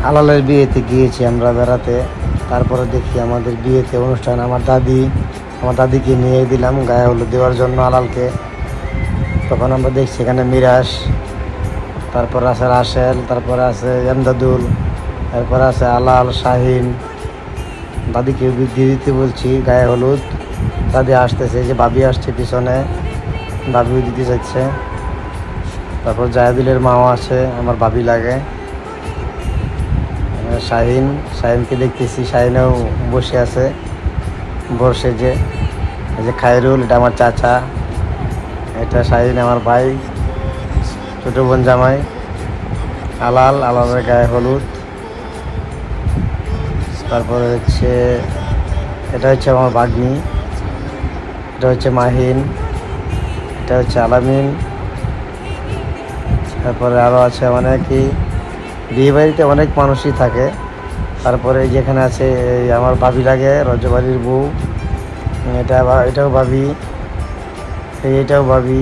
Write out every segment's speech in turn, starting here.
আলালের বিয়েতে গিয়েছি আমরা বেড়াতে। তারপরে দেখি আমাদের বিয়েতে অনুষ্ঠান, আমার দাদিকে নিয়ে দিলাম গায়ে হলুদ দেওয়ার জন্য আলালকে। তখন আমরা দেখছি এখানে মিরাজ, তারপর আছে রাসেল, তারপরে আছে এমদাদুল, তারপরে আছে আলাল, শাহিন। দাদিকে দিয়ে দিতে বলছি গায়ে হলুদ। দাদি আসতেছে, যে ভাবি আসছে পিছনে, ভাবিও দিতে যাচ্ছে। তারপর জাহেদুলের মাও আছে, আমার ভাবি লাগে। শাহিনকে দেখতেছি, শাহিনও বসে আছে বসে। যে এই যে খায়রুল, এটা আমার চাচা, এটা শাহিন আমার ভাই, ছোট বোন জামাই। আলালের গায়ে হলুদ। তারপরে হচ্ছে এটা হচ্ছে আমার ভাগ্নি, এটা হচ্ছে মাহিন, এটা হচ্ছে আলামিন। তারপরে আরও আছে অনেকই, বিয়ে বাড়িতে অনেক মানুষই থাকে। তারপরে যেখানে আছে এই আমার ভাবি লাগে, রজবাড়ির বউ, এটাও ভাবি, এটাও ভাবি।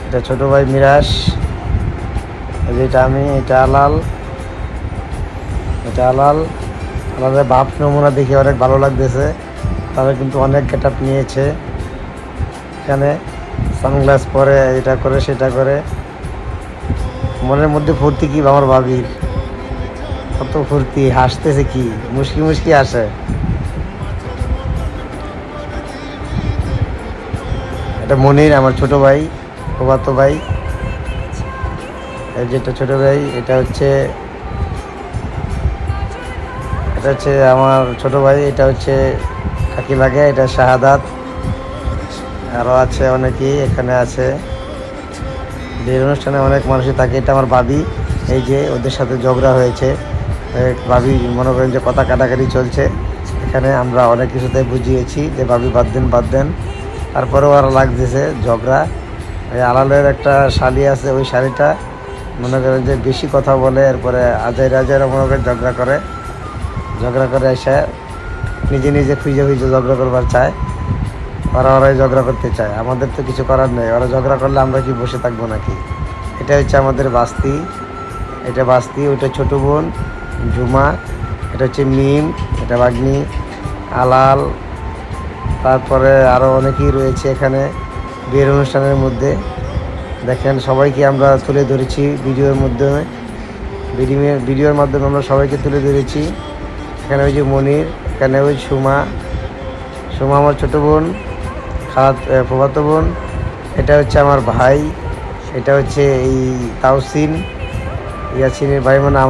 এটা ছোটো ভাই মিরাজ, এটা আমি, আলালের বাপ নমুনা দেখে অনেক ভালো লাগতেছে। তারা কিন্তু অনেক গেট আপ নিয়েছে এখানে, সানগ্লাস পরে, এটা করে সেটা করে। মনের মধ্যে ফুর্তি কি আমার ভাবির, কত ফুর্তি, হাসতেছে কি মুশকি মুশকি আসে। এটা মনির, আমার ছোট ভাই, ফুফাতো ভাই। এই যেটা ছোট ভাই, এটা হচ্ছে আমার ছোট ভাই, এটা হচ্ছে কাকি লাগে, এটা শাহাদাত। আরও আছে অনেকেই এখানে আছে। বিয়ের অনুষ্ঠানে অনেক মানুষই থাকে। এটা আমার ভাবি, এই যে ওদের সাথে ঝগড়া হয়েছে, ভাবি মনে করেন যে কথা কাটাকাটি চলছে এখানে। আমরা অনেক কিছুতে বুঝিয়েছি যে ভাবি বাদ দেন। তারপরেও আরও লাগতেছে ঝগড়া। এই আলালের একটা শালি আছে, ওই শালিটা মনে করেন যে বেশি কথা বলে, এরপরে আজাইরা মনে করেন ঝগড়া করে এসে নিজে খুঁজে ঝগড়া করবার চায়। ওরাই ঝগড়া করতে চায়, আমাদের তো কিছু করার নেই। ওরা ঝগড়া করলে আমরা কি বসে থাকবো নাকি? এটা হচ্ছে আমাদের বাস্তি, ওইটা ছোট বোন ঝুমা, এটা হচ্ছে মিম, এটা ভাগ্নি আলাল। তারপরে আরও অনেকেই রয়েছে এখানে বিয়ের অনুষ্ঠানের মধ্যে। দেখেন সবাইকে আমরা তুলে ধরেছি ভিডিওর মাধ্যমে আমরা সবাইকে তুলে ধরেছি। এখানে ওই যে মনির, এখানে ওই সুমা আমার ছোটো বোন, ফুফাতো বোন। এটা হচ্ছে আমার ভাই, এটা হচ্ছে এই তাওসিন, ইয়াসিনের ভাই, মানে আমার